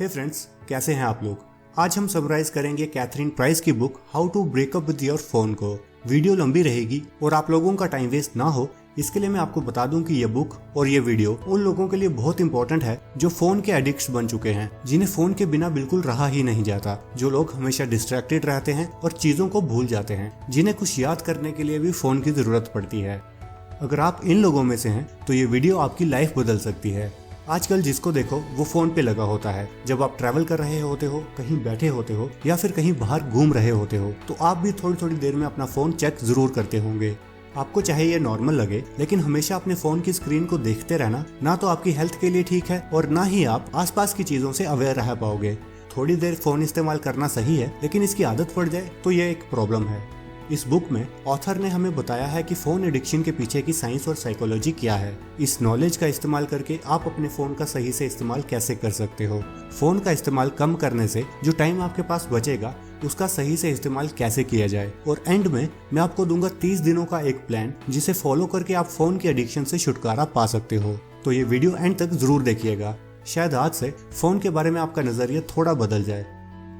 हे friends, कैसे हैं आप लोग। आज हम समराइज करेंगे कैथरीन प्राइस की book how to break up with your phone को। वीडियो लंबी रहेगी और आप लोगों का टाइम वेस्ट ना हो, इसके लिए मैं आपको बता दूं कि ये बुक और ये वीडियो उन लोगों के लिए बहुत इंपॉर्टेंट है जो फोन के एडिक्ट्स बन चुके हैं, जिन्हें फोन के बिना बिल्कुल रहा ही नहीं जाता, जो लोग हमेशा डिस्ट्रैक्टेड रहते हैं और चीजों को भूल जाते हैं, जिन्हें कुछ याद करने के लिए भी फोन की जरूरत पड़ती है। अगर आप इन लोगों में से हैं तो ये वीडियो आपकी लाइफ बदल सकती है। आजकल जिसको देखो वो फोन पे लगा होता है। जब आप ट्रैवल कर रहे होते हो, कहीं बैठे होते हो या फिर कहीं बाहर घूम रहे होते हो, तो आप भी थोड़ी थोड़ी देर में अपना फोन चेक जरूर करते होंगे। आपको चाहे ये नॉर्मल लगे, लेकिन हमेशा अपने फोन की स्क्रीन को देखते रहना ना तो आपकी हेल्थ के लिए ठीक है और ना ही आप आसपास की चीजों से अवेयर रह पाओगे। थोड़ी देर फोन इस्तेमाल करना सही है, लेकिन इसकी आदत पड़ जाए तो ये एक प्रॉब्लम है। इस बुक में ऑथर ने हमें बताया है कि फोन एडिक्शन के पीछे की साइंस और साइकोलॉजी क्या है। इस नॉलेज का इस्तेमाल करके आप अपने फोन का सही से इस्तेमाल कैसे कर सकते हो। फोन का इस्तेमाल कम करने से जो टाइम आपके पास बचेगा उसका सही से इस्तेमाल कैसे किया जाए। और एंड में मैं आपको दूंगा 30 दिनों का एक प्लान, जिसे फॉलो करके आप फोन की एडिक्शन से छुटकारा पा सकते हो। तो ये वीडियो एंड तक जरूर देखिएगा। शायद आज से फोन के बारे में आपका नजरिया थोड़ा बदल जाए।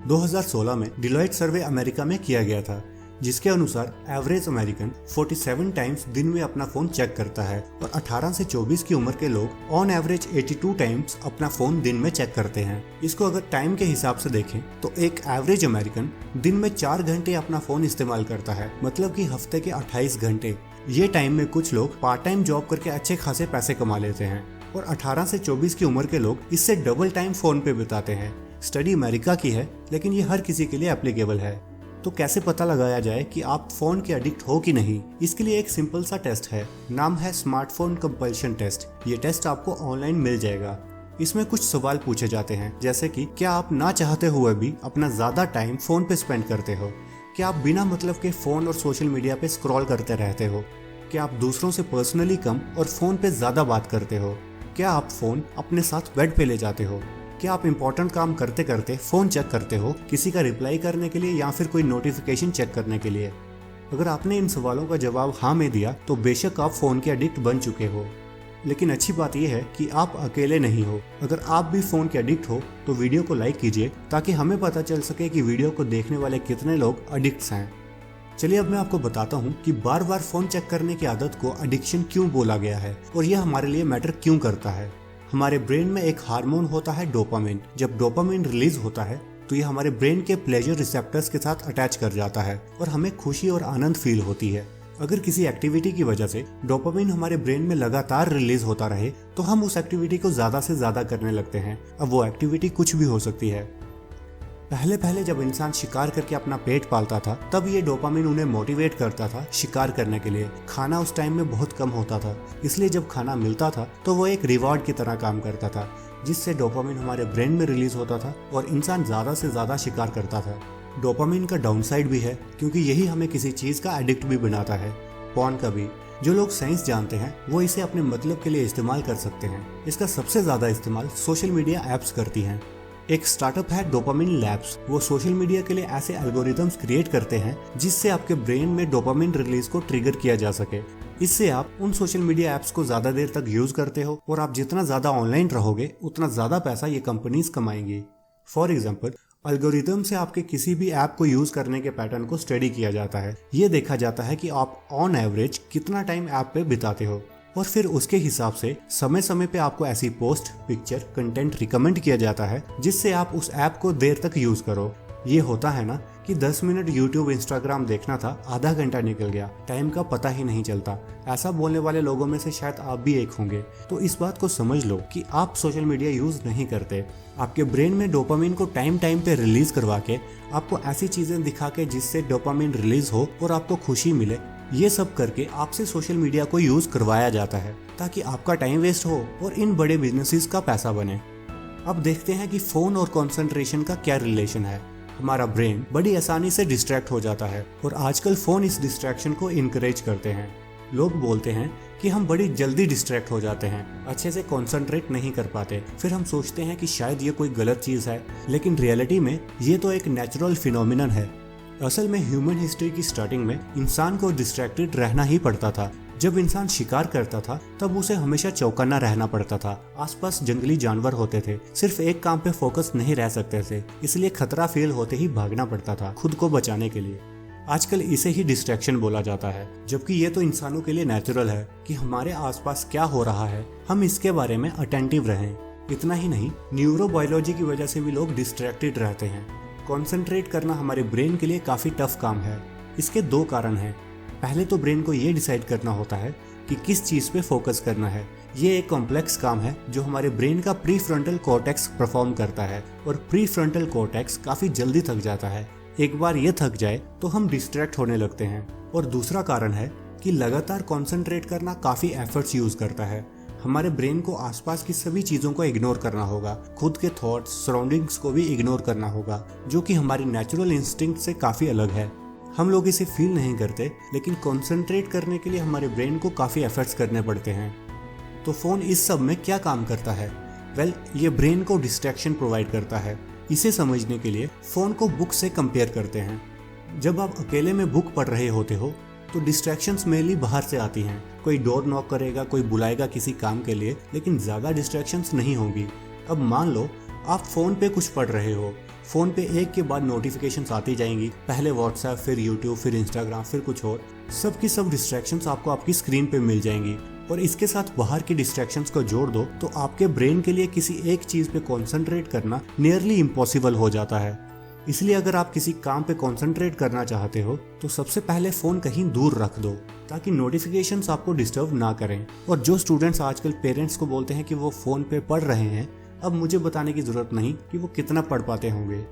2016 में डिलॉयट सर्वे अमेरिका में किया गया था, जिसके अनुसार एवरेज अमेरिकन 47 टाइम्स दिन में अपना फोन चेक करता है और 18 से 24 की उम्र के लोग ऑन एवरेज 82 टाइम्स अपना फोन दिन में चेक करते हैं। इसको अगर टाइम के हिसाब से देखें तो एक एवरेज अमेरिकन दिन में 4 घंटे अपना फोन इस्तेमाल करता है, मतलब कि हफ्ते के 28 घंटे। ये टाइम में कुछ लोग पार्ट टाइम जॉब करके अच्छे खासे पैसे कमा लेते हैं और 18 से 24 की उम्र के लोग इससे डबल टाइम फोन पे बिताते हैं। स्टडी अमेरिका की है, लेकिन ये हर किसी के लिए एप्लीकेबल है। तो कैसे पता लगाया जाए कि आप फोन के एडिक्ट हो कि नहीं? इसके लिए एक सिंपल सा टेस्ट है, नाम है स्मार्टफोन कंपल्शन टेस्ट। ये टेस्ट आपको ऑनलाइन मिल जाएगा। इसमें कुछ सवाल पूछे जाते हैं, जैसे कि क्या आप ना चाहते हुए भी अपना ज्यादा टाइम फोन पे स्पेंड करते हो? क्या आप बिना मतलब के फोन और सोशल मीडिया पे स्क्रॉल करते रहते हो? क्या आप दूसरों से पर्सनली कम और फोन पे ज्यादा बात करते हो? क्या आप फोन अपने साथ बेड पे ले जाते हो? क्या आप इंपॉर्टेंट काम करते करते फोन चेक करते हो, किसी का रिप्लाई करने के लिए या फिर कोई नोटिफिकेशन चेक करने के लिए? अगर आपने इन सवालों का जवाब हाँ में दिया तो बेशक आप फोन के एडिक्ट बन चुके हो। लेकिन अच्छी बात यह है कि आप अकेले नहीं हो। अगर आप भी फोन के एडिक्ट हो तो वीडियो को लाइक कीजिए, ताकि हमें पता चल सके कि वीडियो को देखने वाले कितने लोग एडिक्ट्स हैं। चलिए अब मैं आपको बताता हूँ कि बार बार फोन चेक करने की आदत को एडिक्शन क्यों बोला गया है और यह हमारे लिए मैटर क्यों करता है। हमारे ब्रेन में एक हार्मोन होता है डोपामिन। जब डोपामिन रिलीज होता है तो ये हमारे ब्रेन के प्लेजर रिसेप्टर्स के साथ अटैच कर जाता है और हमें खुशी और आनंद फील होती है। अगर किसी एक्टिविटी की वजह से डोपामिन हमारे ब्रेन में लगातार रिलीज होता रहे तो हम उस एक्टिविटी को ज्यादा से ज्यादा करने लगते हैं। अब वो एक्टिविटी कुछ भी हो सकती है। पहले जब इंसान शिकार करके अपना पेट पालता था, तब ये डोपामिन उन्हें मोटिवेट करता था शिकार करने के लिए। खाना उस टाइम में बहुत कम होता था, इसलिए जब खाना मिलता था तो वो एक रिवॉर्ड की तरह काम करता था, जिससे डोपामिन हमारे ब्रेन में रिलीज होता था और इंसान ज्यादा से ज्यादा शिकार करता था। डोपामिन का डाउन साइड भी है, क्योंकि यही हमें किसी चीज का एडिक्ट भी बनाता है। पॉर्न का भी। जो लोग साइंस जानते हैं वो इसे अपने मतलब के लिए इस्तेमाल कर सकते हैं। इसका सबसे ज्यादा इस्तेमाल सोशल मीडिया एप्स करती हैं। एक स्टार्टअप है डोपामिन लैब्स। वो सोशल मीडिया के लिए ऐसे एल्गोरिथम्स क्रिएट करते हैं जिससे आपके ब्रेन में डोपामिन रिलीज को ट्रिगर किया जा सके। इससे आप उन सोशल मीडिया एप्स को ज्यादा देर तक यूज करते हो और आप जितना ज्यादा ऑनलाइन रहोगे उतना ज्यादा पैसा ये कंपनीज कमाएंगी। फॉर एग्जाम्पल, एल्गोरिथम से आपके किसी भी ऐप को यूज करने के पैटर्न को स्टडी किया जाता है। ये देखा जाता है कि आप ऑन एवरेज कितना टाइम ऐप पे बिताते हो और फिर उसके हिसाब से समय समय पे आपको ऐसी पोस्ट, पिक्चर, कंटेंट रिकमेंड किया जाता है जिससे आप उस ऐप को देर तक यूज करो। ये होता है ना कि 10 मिनट यूट्यूब, इंस्टाग्राम देखना था, आधा घंटा निकल गया, टाइम का पता ही नहीं चलता। ऐसा बोलने वाले लोगों में से शायद आप भी एक होंगे। तो इस बात को समझ लो कि आप सोशल मीडिया यूज नहीं करते। आपके ब्रेन में डोपामिन को टाइम पे रिलीज करवा के, आपको ऐसी चीजें दिखा के जिससे डोपामिन रिलीज हो और आपको खुशी मिले, ये सब करके आपसे सोशल मीडिया को यूज करवाया जाता है ताकि आपका टाइम वेस्ट हो और इन बड़े बिजनेसेस का पैसा बने। अब देखते हैं कि फोन और कंसंट्रेशन का क्या रिलेशन है। हमारा ब्रेन बड़ी आसानी से डिस्ट्रैक्ट हो जाता है और आजकल फोन इस डिस्ट्रैक्शन को इनकरेज करते हैं। लोग बोलते हैं कि हम बड़ी जल्दी डिस्ट्रैक्ट हो जाते हैं, अच्छे से कंसंट्रेट नहीं कर पाते। फिर हम सोचते हैं कि शायद ये कोई गलत चीज है, लेकिन रियलिटी में ये तो एक नेचुरल फिनोमिनन है। असल में ह्यूमन हिस्ट्री की स्टार्टिंग में इंसान को डिस्ट्रैक्टेड रहना ही पड़ता था। जब इंसान शिकार करता था तब उसे हमेशा चौकन्ना रहना पड़ता था। आसपास जंगली जानवर होते थे, सिर्फ एक काम पे फोकस नहीं रह सकते थे, इसलिए खतरा फील होते ही भागना पड़ता था खुद को बचाने के लिए। आजकल इसे ही डिस्ट्रैक्शन बोला जाता है, जबकि ये तो इंसानों के लिए नेचुरल है कि हमारे आसपास क्या हो रहा है हम इसके बारे में अटेंटिव रहें। इतना ही नहीं, न्यूरोबायोलॉजी की वजह से भी लोग डिस्ट्रैक्टेड रहते हैं। कॉन्सेंट्रेट करना हमारे ब्रेन के लिए काफी टफ काम है। इसके 2 कारण हैं। पहले तो ब्रेन को ये डिसाइड करना होता है कि किस चीज पे फोकस करना है। ये एक कॉम्प्लेक्स काम है जो हमारे ब्रेन का प्रीफ्रंटल कॉर्टेक्स परफॉर्म करता है, और प्रीफ्रंटल कॉर्टेक्स काफी जल्दी थक जाता है। एक बार ये थक जाए तो हम डिस्ट्रैक्ट होने लगते हैं। और दूसरा कारण है कि लगातार कॉन्सेंट्रेट करना काफी एफर्ट्स यूज करता है। हमारे ब्रेन को आसपास की सभी चीजों को इग्नोर करना होगा, खुद के थॉट्स, सराउंडिंग्स को भी इग्नोर करना होगा, जो कि हमारी नेचुरल इंस्टिंक्ट से काफी अलग है। हम लोग इसे फील नहीं करते, लेकिन कंसंट्रेट करने के लिए हमारे ब्रेन को काफी एफर्ट्स करने पड़ते हैं। तो फोन इस सब में क्या काम करता है? वेल, ये ब्रेन को डिस्ट्रैक्शन प्रोवाइड करता है। इसे समझने के लिए फोन को बुक से कंपेयर करते हैं। जब आप अकेले में बुक पढ़ रहे होते हो तो डिस्ट्रैक्शंस मेनली बाहर से आती हैं। कोई डोर नॉक करेगा, कोई बुलाएगा किसी काम के लिए, लेकिन ज्यादा डिस्ट्रैक्शंस नहीं होंगी। अब मान लो आप फोन पे कुछ पढ़ रहे हो, फोन पे एक के बाद नोटिफिकेशंस आती जाएंगी, पहले व्हाट्सएप, फिर यूट्यूब, फिर इंस्टाग्राम, फिर कुछ और। सब की सब डिस्ट्रैक्शंस आपको आपकी स्क्रीन पे मिल जाएंगी, और इसके साथ बाहर की डिस्ट्रैक्शंस को जोड़ दो तो आपके ब्रेन के लिए किसी एक चीज पे कॉन्सेंट्रेट करना नियरली इम्पॉसिबल हो जाता है। इसलिए अगर आप किसी काम पे कॉन्सेंट्रेट करना चाहते हो तो सबसे पहले फोन कहीं दूर रख दो, ताकि नोटिफिकेशंस आपको डिस्टर्ब ना करें। और जो स्टूडेंट्स आजकल पेरेंट्स को बोलते हैं कि वो फोन पे पढ़ रहे हैं, अब मुझे बताने की जरूरत नहीं कि वो कितना पढ़ पाते होंगे।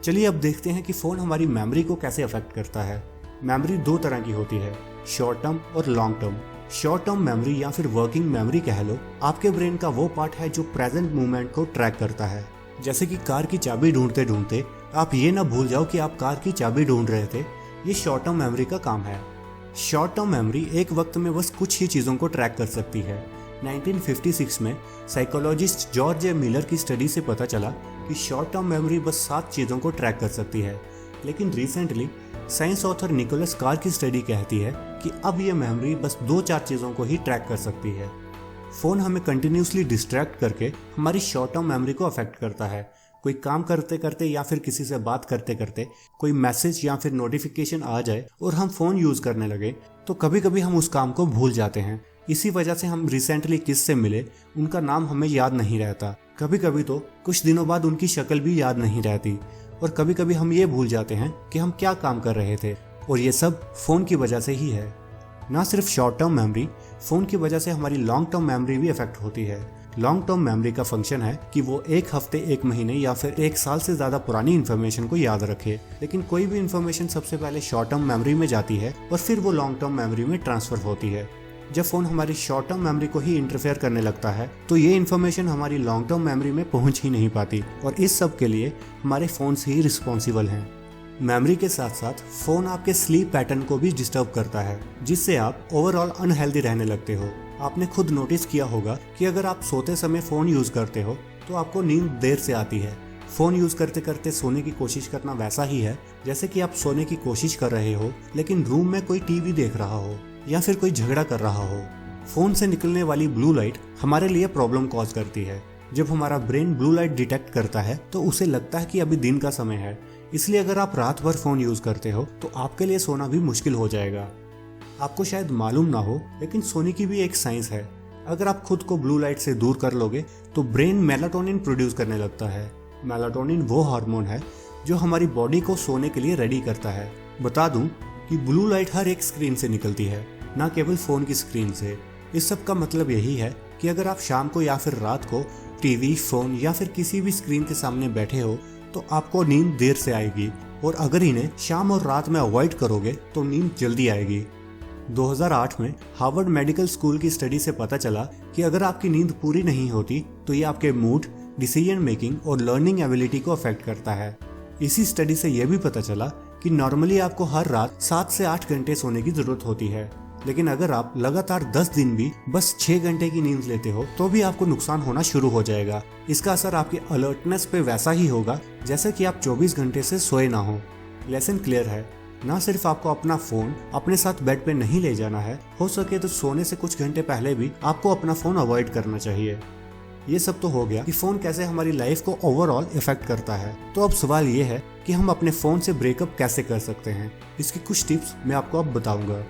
चलिए अब देखते हैं कि फोन हमारी मेमोरी को कैसे अफेक्ट करता है। मेमोरी 2 तरह की होती है, शॉर्ट टर्म और long term. Short term memory या फिर वर्किंग मेमोरी कह लो, आपके ब्रेन का वो पार्ट है जो प्रेजेंट मूवमेंट को ट्रैक करता है। जैसे कि कार की चाबी ढूंढते ढूंढते आप ये ना भूल जाओ कि आप कार की चाबी ढूंढ रहे थे, ये शॉर्ट टर्म मेमोरी का काम है। शॉर्ट टर्म मेमोरी एक वक्त में बस कुछ ही चीज़ों को ट्रैक कर सकती है। 1956 में साइकोलॉजिस्ट जॉर्ज ए मिलर की स्टडी से पता चला कि शॉर्ट टर्म मेमोरी बस 7 चीज़ों को ट्रैक कर सकती है, लेकिन recently science author Nicholas Carr की स्टडी कहती है कि अब ये मेमोरी बस 2-4 चीज़ों को ही ट्रैक कर सकती है। फ़ोन हमें कंटिन्यूसली डिस्ट्रैक्ट करके हमारी शॉर्ट टर्म मेमोरी को अफेक्ट करता है। कोई काम करते करते या फिर किसी से बात करते करते कोई मैसेज या फिर नोटिफिकेशन आ जाए और हम फ़ोन यूज़ करने लगे तो कभी कभी हम उस काम को भूल जाते हैं। इसी वजह से हम रिसेंटली किससे मिले उनका नाम हमें याद नहीं रहता। कभी कभी तो कुछ दिनों बाद उनकी शक्ल भी याद नहीं रहती, और कभी कभी हम ये भूल जाते हैं कि हम क्या काम कर रहे थे, और ये सब फ़ोन की वजह से ही है। ना सिर्फ शॉर्ट टर्म मेमोरी, फ़ोन की वजह से हमारी लॉन्ग टर्म मेमोरी भी अफेक्ट होती है। लॉन्ग टर्म मेमोरी का फंक्शन है कि वो 1 हफ्ते, 1 महीने या फिर 1 साल से ज़्यादा पुरानी इन्फॉर्मेशन को याद रखे। लेकिन कोई भी इन्फॉर्मेशन सबसे पहले शॉर्ट टर्म मेमोरी में जाती है और फिर वो लॉन्ग टर्म मेमोरी में ट्रांसफ़र होती है। जब फ़ोन हमारी शॉर्ट टर्म मेमोरी को ही इंटरफेयर करने लगता है तो ये इन्फॉर्मेशन हमारी लॉन्ग टर्म मेमोरी में पहुंच ही नहीं पाती, और इस सब के लिए हमारे फ़ोन से ही रिस्पॉन्सिबल हैं। मेमोरी के साथ साथ फ़ोन आपके स्लीप पैटर्न को भी डिस्टर्ब करता है, जिससे आप ओवरऑल अनहेल्दी रहने लगते हो। आपने खुद नोटिस किया होगा कि अगर आप सोते समय फ़ोन यूज़ करते हो तो आपको नींद देर से आती है। फ़ोन यूज़ करते करते सोने की कोशिश करना वैसा ही है जैसे कि आप सोने की कोशिश कर रहे हो लेकिन रूम में कोई टीवी देख रहा हो या फिर कोई झगड़ा कर रहा हो। फ़ोन से निकलने वाली ब्लू लाइट हमारे लिए प्रॉब्लम कॉज करती है। जब हमारा ब्रेन ब्लू लाइट डिटेक्ट करता है तो उसे लगता है कि अभी दिन का समय है, इसलिए अगर आप रात भर फ़ोन यूज़ करते हो तो आपके लिए सोना भी मुश्किल हो जाएगा। आपको शायद मालूम ना हो, लेकिन सोने की भी एक साइंस है। अगर आप खुद को ब्लू लाइट से दूर कर लोगे तो ब्रेन मेलाटोनिन प्रोड्यूस करने लगता है। मेलाटोनिन वो हार्मोन है जो हमारी बॉडी को सोने के लिए रेडी करता है। बता दूं कि ब्लू लाइट हर एक स्क्रीन से निकलती है, ना केवल फ़ोन की स्क्रीन से। इस सब का मतलब यही है कि अगर आप शाम को या फिर रात को टीवी, फ़ोन या फिर किसी भी स्क्रीन के सामने बैठे हो तो आपको नींद देर से आएगी, और अगर इन्हें शाम और रात में अवॉइड करोगे तो नींद जल्दी आएगी। 2008 में हार्वर्ड मेडिकल स्कूल की स्टडी से पता चला कि अगर आपकी नींद पूरी नहीं होती तो ये आपके मूड, डिसीजन मेकिंग और लर्निंग एबिलिटी को अफेक्ट करता है। इसी स्टडी से यह भी पता चला कि नॉर्मली आपको हर रात 7 से 8 घंटे सोने की जरूरत होती है, लेकिन अगर आप लगातार 10 दिन भी बस 6 घंटे की नींद लेते हो तो भी आपको नुकसान होना शुरू हो जाएगा। इसका असर आपके अलर्टनेस पे वैसा ही होगा जैसे कि आप 24 घंटे से सोए ना हो। लेसन क्लियर है, ना सिर्फ आपको अपना फोन अपने साथ बेड पे नहीं ले जाना है, हो सके तो सोने से कुछ घंटे पहले भी आपको अपना फोन अवॉइड करना चाहिए। ये सब तो हो गया कि फोन कैसे हमारी लाइफ को ओवरऑल इफेक्ट करता है। तो अब सवाल ये है कि हम अपने फोन से ब्रेकअप कैसे कर सकते हैं। इसकी कुछ टिप्स मैं आपको अब बताऊंगा।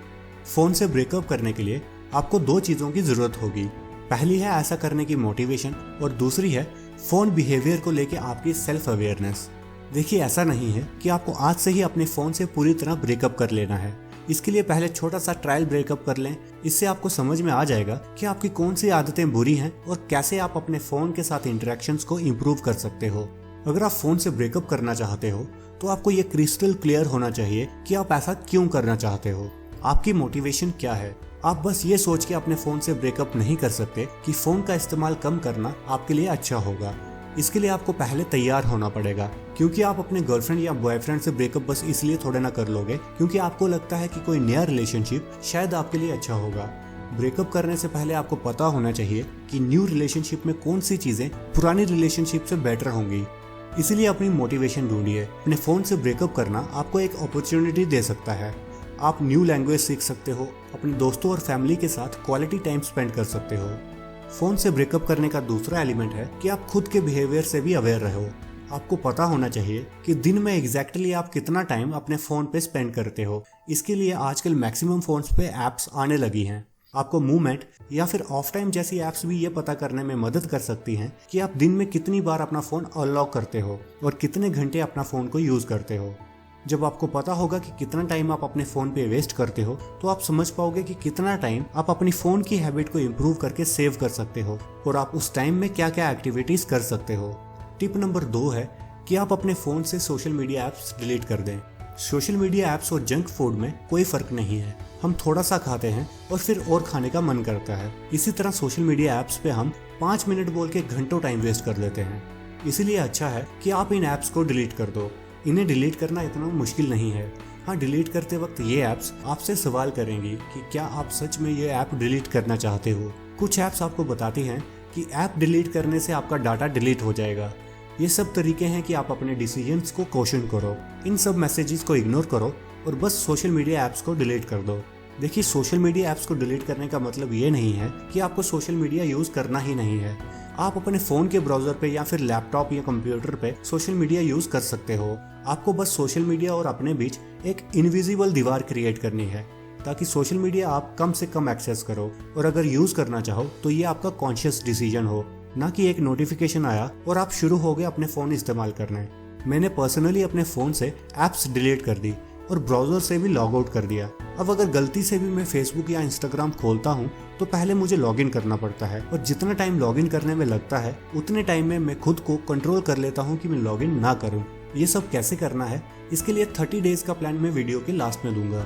फोन से ब्रेकअप करने के लिए आपको 2 चीजों की जरूरत होगी। पहली है ऐसा करने की मोटिवेशन और दूसरी है फोन बिहेवियर को लेके आपकी सेल्फ अवेयरनेस। देखिए, ऐसा नहीं है कि आपको आज से ही अपने फोन से पूरी तरह ब्रेकअप कर लेना है। इसके लिए पहले छोटा सा ट्रायल ब्रेकअप कर लें। इससे आपको समझ में आ जाएगा कि आपकी कौन सी आदतें बुरी हैं और कैसे आप अपने फोन के साथ इंटरेक्शंस को इम्प्रूव कर सकते हो। अगर आप फोन से ब्रेकअप करना चाहते हो तो आपको ये क्रिस्टल क्लियर होना चाहिए कि आप ऐसा क्यों करना चाहते हो, आपकी मोटिवेशन क्या है। आप बस ये सोच के अपने फोन से ब्रेकअप नहीं कर सकते कि फोन का इस्तेमाल कम करना आपके लिए अच्छा होगा। इसके लिए आपको पहले तैयार होना पड़ेगा, क्योंकि आप अपने गर्लफ्रेंड या बॉयफ्रेंड से ब्रेकअप बस इसलिए थोड़े ना कर लोगे क्योंकि आपको लगता है कि कोई नया रिलेशनशिप शायद आपके लिए अच्छा होगा। ब्रेकअप करने से पहले आपको पता होना चाहिए कि न्यू रिलेशनशिप में कौन सी चीजें पुरानी रिलेशनशिप से बेटर होंगी। इसीलिए अपनी मोटिवेशन ढूंढिए। अपने फोन से ब्रेकअप करना आपको एक अपॉर्चुनिटी दे सकता है। आप न्यू लैंग्वेज सीख सकते हो, अपने दोस्तों और फैमिली के साथ क्वालिटी टाइम स्पेंड कर सकते हो। फोन से ब्रेकअप करने का दूसरा एलिमेंट है कि आप खुद के बिहेवियर से भी अवेयर रहो। आपको पता होना चाहिए कि दिन में एग्जैक्टली आप कितना टाइम अपने फोन पे स्पेंड करते हो। इसके लिए आजकल मैक्सिमम फोन्स पे एप्स आने लगी हैं। आपको मूवमेंट या फिर ऑफ टाइम जैसी एप्स भी ये पता करने में मदद कर सकती हैं कि आप दिन में कितनी बार अपना फोन अनलॉक करते हो और कितने घंटे अपना फोन को यूज करते हो। जब आपको पता होगा कि कितना टाइम आप अपने फोन पे वेस्ट करते हो तो आप समझ पाओगे कि कितना टाइम आप अपनी फोन की हैबिट को इम्प्रूव करके सेव कर सकते हो और आप उस टाइम में क्या क्या एक्टिविटीज कर सकते हो। टिप नंबर 2 है कि आप अपने फोन से सोशल मीडिया ऐप्स डिलीट कर दें। सोशल मीडिया ऐप्स और जंक फूड में कोई फर्क नहीं है। हम थोड़ा सा खाते हैं और फिर और खाने का मन करता है। इसी तरह सोशल मीडिया ऐप्स पे हम 5 मिनट बोल के घंटों टाइम वेस्ट कर देते हैं। इसीलिए अच्छा है कि आप इन ऐप्स को डिलीट कर दो। इन्हें डिलीट करना इतना मुश्किल नहीं है। हाँ, डिलीट करते वक्त ये ऐप्स आपसे सवाल करेंगी कि क्या आप सच में ये ऐप डिलीट करना चाहते हो। कुछ ऐप्स आपको बताती हैं कि ऐप डिलीट करने से आपका डाटा डिलीट हो जाएगा। ये सब तरीके हैं कि आप अपने डिसीजंस को क्वेश्चन करो। इन सब मैसेजेस को इग्नोर करो और बस सोशल मीडिया ऐप्स को डिलीट कर दो। देखिए, सोशल मीडिया ऐप्स को डिलीट करने का मतलब ये नहीं है कि आपको सोशल मीडिया यूज करना ही नहीं है। आप अपने फोन के ब्राउजर पे या फिर लैपटॉप या कंप्यूटर पे सोशल मीडिया यूज कर सकते हो। आपको बस सोशल मीडिया और अपने बीच एक इनविजिबल दीवार क्रिएट करनी है ताकि सोशल मीडिया आप कम से कम एक्सेस करो, और अगर यूज करना चाहो तो ये आपका कॉन्शियस डिसीजन हो, ना कि एक नोटिफिकेशन आया और आप शुरू हो गए अपने फोन इस्तेमाल करने। मैंने पर्सनली अपने फोन से एप्स डिलीट कर दी और ब्राउजर से भी लॉग आउट कर दिया। अब अगर गलती से भी मैं फेसबुक या इंस्टाग्राम खोलता हूँ तो पहले मुझे लॉगिन करना पड़ता है, और जितना टाइम लॉगिन करने में लगता है उतने टाइम में मैं खुद को कंट्रोल कर लेता हूँ कि मैं लॉगिन ना करूँ। ये सब कैसे करना है, इसके लिए 30 डेज का प्लान मैं वीडियो के लास्ट में दूंगा।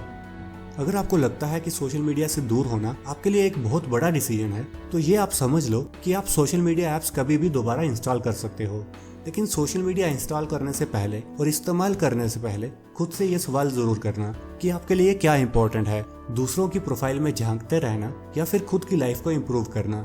अगर आपको लगता है कि सोशल मीडिया से दूर होना आपके लिए एक बहुत बड़ा डिसीजन है, तो ये आप समझ लो कि आप सोशल मीडिया ऐप्स कभी भी दोबारा इंस्टॉल कर सकते हो। लेकिन सोशल मीडिया इंस्टॉल करने से पहले और इस्तेमाल करने से पहले खुद से ये सवाल जरूर करना कि आपके लिए क्या इंपॉर्टेंट है, दूसरों की प्रोफाइल में झांकते रहना या फिर खुद की लाइफ को इम्प्रूव करना।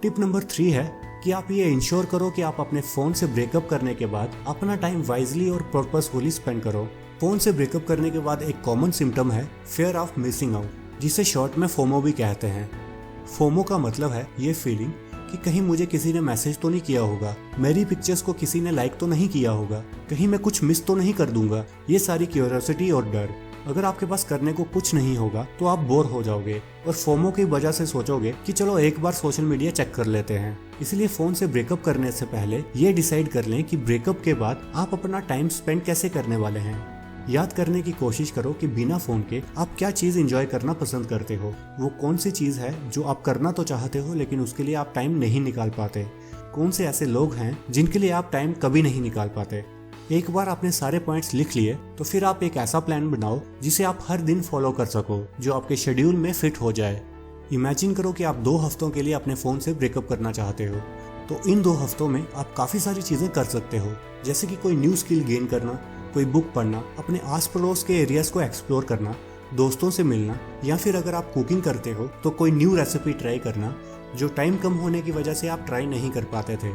टिप नंबर 3 है कि आप ये इंश्योर करो कि आप अपने फोन से ब्रेकअप करने के बाद अपना टाइम वाइजली और पर्पसफुली स्पेंड करो। फोन से ब्रेकअप करने के बाद एक कॉमन सिम्टम है फियर ऑफ मिसिंग आउट, जिसे शॉर्ट में फोमो भी कहते हैं। फोमो का मतलब है ये फीलिंग कि कहीं मुझे किसी ने मैसेज तो नहीं किया होगा, मेरी पिक्चर्स को किसी ने लाइक तो नहीं किया होगा, कहीं मैं कुछ मिस तो नहीं कर दूंगा। ये सारी क्यूरियोसिटी और डर। अगर आपके पास करने को कुछ नहीं होगा तो आप बोर हो जाओगे और फोमो की वजह से सोचोगे कि चलो एक बार सोशल मीडिया चेक कर लेते हैं। इसलिए फोन से ब्रेकअप करने से पहले ये डिसाइड कर लें कि ब्रेकअप के बाद आप अपना टाइम स्पेंड कैसे करने वाले हैं। याद करने की कोशिश करो कि बिना फोन के आप क्या चीज एंजॉय करना पसंद करते हो। वो कौन सी चीज है जो आप करना तो चाहते हो लेकिन उसके लिए आप टाइम नहीं निकाल पाते। कौन से ऐसे लोग हैं जिनके लिए आप टाइम कभी नहीं निकाल पाते। एक बार आपने सारे पॉइंट्स लिख लिए तो फिर आप एक ऐसा प्लान बनाओ जिसे आप हर दिन फॉलो कर सको, जो आपके शेड्यूल में फिट हो जाए। इमेजिन करो कि आप 2 हफ्तों के लिए अपने फोन से ब्रेकअप करना चाहते हो, तो इन 2 हफ्तों में आप काफी सारी चीजें कर सकते हो, जैसे कि कोई न्यू स्किल गेन करना, कोई बुक पढ़ना, अपने आस पड़ोस के एरियाज को एक्सप्लोर करना, दोस्तों से मिलना, या फिर अगर आप कुकिंग करते हो तो कोई न्यू रेसिपी ट्राई करना जो टाइम कम होने की वजह से आप ट्राई नहीं कर पाते थे।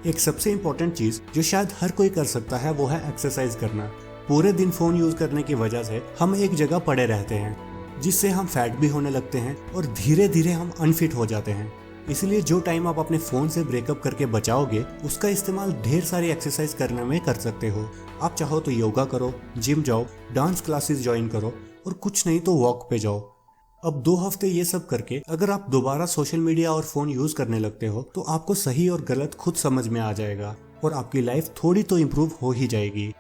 एक सबसे इम्पोर्टेंट चीज जो शायद हर कोई कर सकता है वो है एक्सरसाइज करना। पूरे दिन फोन यूज करने की वजह से हम एक जगह पड़े रहते हैं, जिससे हम फैट भी होने लगते हैं और धीरे धीरे हम अनफिट हो जाते हैं। इसलिए जो टाइम आप अपने फोन से ब्रेकअप करके बचाओगे, उसका इस्तेमाल ढेर सारी एक्सरसाइज करने में कर सकते हो। आप चाहो तो योगा करो, जिम जाओ, डांस क्लासेस ज्वाइन करो और कुछ नहीं तो वॉक पे जाओ। अब 2 हफ्ते ये सब करके अगर आप दोबारा सोशल मीडिया और फोन यूज करने लगते हो तो आपको सही और गलत खुद समझ में आ जाएगा और आपकी लाइफ थोड़ी तो इम्प्रूव हो ही जाएगी।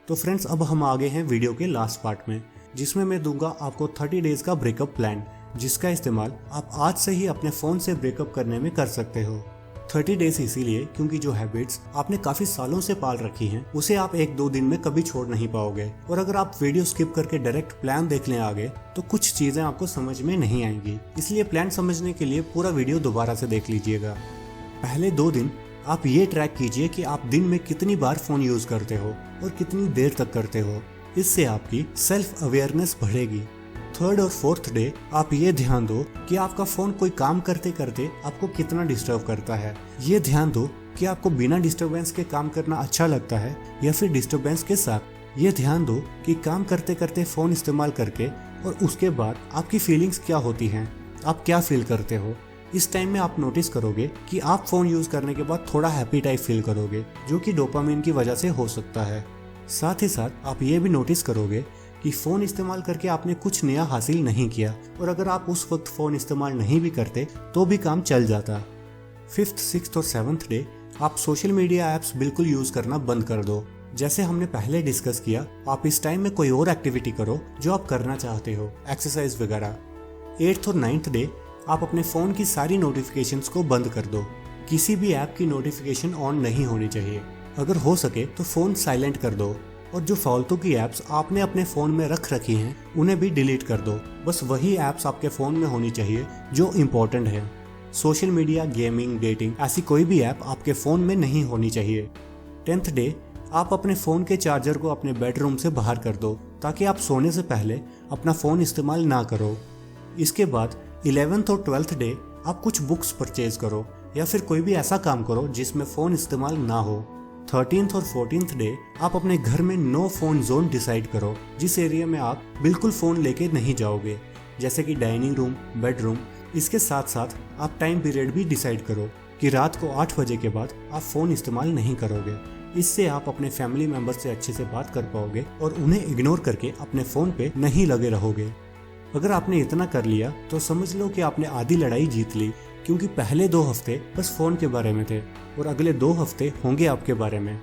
तो फ्रेंड्स, अब हम आ गए हैं वीडियो के लास्ट पार्ट में, जिसमें मैं दूंगा आपको 30 डेज का ब्रेकअप प्लान, जिसका इस्तेमाल आप आज से ही अपने फोन से ब्रेकअप करने में कर सकते हो। 30 डेज इसीलिए क्योंकि जो हैबिट्स आपने काफी सालों से पाल रखी हैं, उसे आप 1-2 दिन में कभी छोड़ नहीं पाओगे। और अगर आप वीडियो स्किप करके डायरेक्ट प्लान देखने आ गए तो कुछ चीजें आपको समझ में नहीं आएंगी। इसलिए प्लान समझने के लिए पूरा वीडियो दोबारा से देख लीजिएगा। पहले 2 दिन आप ये ट्रैक कीजिए कि आप दिन में कितनी बार फोन यूज करते हो और कितनी देर तक करते हो। इससे आपकी सेल्फ अवेयरनेस बढ़ेगी। 3rd और 4th डे आप ये ध्यान दो कि आपका फोन कोई काम करते करते आपको कितना डिस्टर्ब करता है। ये ध्यान दो कि आपको बिना डिस्टरबेंस के काम करना अच्छा लगता है या फिर डिस्टरबेंस के साथ। ये ध्यान दो कि काम करते करते फोन इस्तेमाल करके और उसके बाद आपकी फीलिंग्स क्या होती हैं, आप क्या फील करते हो। इस टाइम में आप नोटिस करोगे कि आप फोन यूज करने के बाद थोड़ा हैप्पी टाइप फील करोगे, जो कि डोपामिन की वजह से हो सकता है। साथ ही साथ आप ये भी नोटिस करोगे कि फोन इस्तेमाल करके आपने कुछ नया हासिल नहीं किया, और अगर आप उस वक्त फोन इस्तेमाल नहीं भी करते तो भी काम चल जाता। 5th, 6th और 7th डे आप सोशल मीडिया ऐप्स बिल्कुल यूज करना बंद कर दो। जैसे हमने पहले डिस्कस किया, आप इस टाइम में कोई और एक्टिविटी करो जो आप करना चाहते हो, एक्सरसाइज वगैरह। 8th और 9th डे आप अपने फोन की सारी नोटिफिकेशंस को बंद कर दो। किसी भी ऐप की नोटिफिकेशन ऑन नहीं होनी चाहिए। अगर हो सके तो फोन साइलेंट कर दो, और जो फालतू की ऐप्स आपने अपने फोन में रख रखी हैं उन्हें भी डिलीट कर दो। बस वही ऐप्स आपके फोन में होनी चाहिए जो इम्पोर्टेंट है। सोशल मीडिया, गेमिंग, डेटिंग, ऐसी कोई भी ऐप आपके फोन में नहीं होनी चाहिए। 10th डे आप अपने फोन के चार्जर को अपने बेडरूम से बाहर कर दो, ताकि आप सोने से पहले अपना फोन इस्तेमाल ना करो। इसके बाद 11th और 12th डे आप कुछ बुक्स परचेज करो या फिर कोई भी ऐसा काम करो जिसमें फोन इस्तेमाल ना हो। 13th और 14th डे आप अपने घर में नो फोन जोन डिसाइड करो, जिस एरिया में आप बिल्कुल फोन लेके नहीं जाओगे, जैसे कि डाइनिंग रूम, बेडरूम। इसके साथ साथ आप टाइम पीरियड भी डिसाइड करो कि रात को 8 बजे के बाद आप फोन इस्तेमाल नहीं करोगे। इससे आप अपने फैमिली मेंबर से अच्छे से बात कर पाओगे और उन्हें इग्नोर करके अपने फोन पे नहीं लगे रहोगे। अगर आपने इतना कर लिया तो समझ लो कि आपने आधी लड़ाई जीत ली, क्योंकि पहले 2 हफ्ते बस फोन के बारे में थे और अगले 2 हफ्ते होंगे आपके बारे में।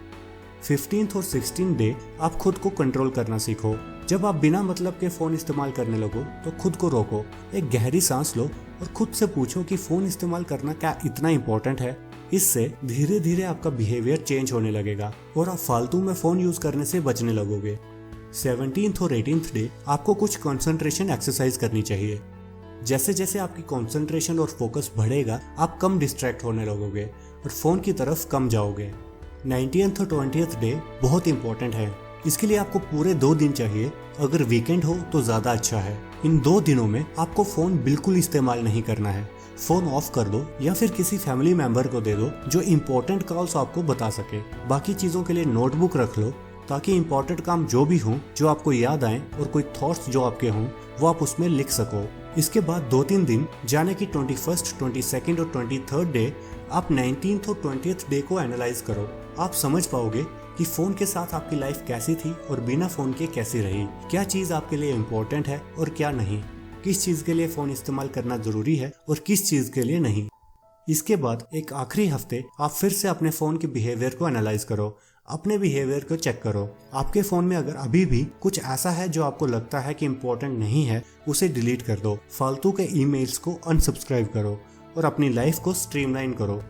15th और 16th डे आप खुद को कंट्रोल करना सीखो। जब आप बिना मतलब के फोन इस्तेमाल करने लगो तो खुद को रोको, एक गहरी सांस लो और खुद से पूछो कि फोन इस्तेमाल करना क्या इतना इम्पोर्टेंट है। इससे धीरे धीरे आपका बिहेवियर चेंज होने लगेगा और आप फालतू में फोन यूज करने से बचने लगोगे। 17th और 18th डे आपको कुछ कंसंट्रेशन एक्सरसाइज करनी चाहिए। जैसे जैसे आपकी कंसंट्रेशन और फोकस बढ़ेगा, आप कम डिस्ट्रैक्ट होने लगोगे और फोन की तरफ कम जाओगे। 19th और 20th डे बहुत इंपॉर्टेंट है। इसके लिए आपको पूरे 2 दिन चाहिए। अगर वीकेंड हो तो ज्यादा अच्छा है। इन 2 दिनों में आपको फोन बिल्कुल इस्तेमाल नहीं करना है। फोन ऑफ कर दो या फिर किसी फैमिली मेंबर को दे दो जो इम्पोर्टेंट कॉल्स आपको बता सके। बाकी चीजों के लिए नोटबुक रख लो, ताकि इम्पोर्टेंट काम जो भी हो, जो आपको याद आए और कोई थॉट्स जो आपके हों, वो आप उसमें लिख सको। इसके बाद 2-3 दिन जाने की 21st, 22nd और 23rd डे आप 19th और 20th डे को एनालाइज करो। आप समझ पाओगे कि फोन के साथ आपकी लाइफ कैसी थी और बिना फोन के कैसी रही, क्या चीज आपके लिए इम्पोर्टेंट है और क्या नहीं, किस चीज के लिए फोन इस्तेमाल करना जरूरी है और किस चीज के लिए नहीं। इसके बाद एक आखिरी हफ्ते आप फिर से अपने फोन के बिहेवियर को एनालाइज करो, अपने बिहेवियर को चेक करो। आपके फोन में अगर अभी भी कुछ ऐसा है जो आपको लगता है कि इम्पोर्टेंट नहीं है, उसे डिलीट कर दो। फालतू के ईमेल्स को अनसब्सक्राइब करो और अपनी लाइफ को स्ट्रीमलाइन करो।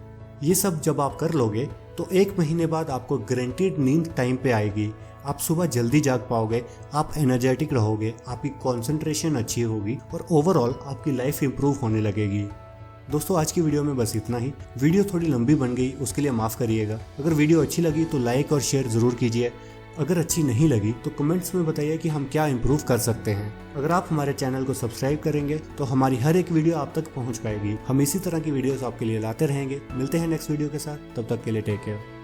ये सब जब आप कर लोगे तो 1 महीने बाद आपको गारंटीड नींद टाइम पे आएगी। आप सुबह जल्दी जाग पाओगे, आप एनर्जेटिक रहोगे, आपकी कंसंट्रेशन अच्छी होगी और ओवरऑल आपकी लाइफ इंप्रूव होने लगेगी। दोस्तों, आज की वीडियो में बस इतना ही। वीडियो थोड़ी लंबी बन गई, उसके लिए माफ़ करिएगा। अगर वीडियो अच्छी लगी तो लाइक और शेयर ज़रूर कीजिए। अगर अच्छी नहीं लगी तो कमेंट्स में बताइए कि हम क्या इम्प्रूव कर सकते हैं। अगर आप हमारे चैनल को सब्सक्राइब करेंगे तो हमारी हर एक वीडियो आप तक पहुंच पाएगी। हम इसी तरह की वीडियोस आपके लिए लाते रहेंगे। मिलते हैं नेक्स्ट वीडियो के साथ, तब तक के लिए टेक केयर।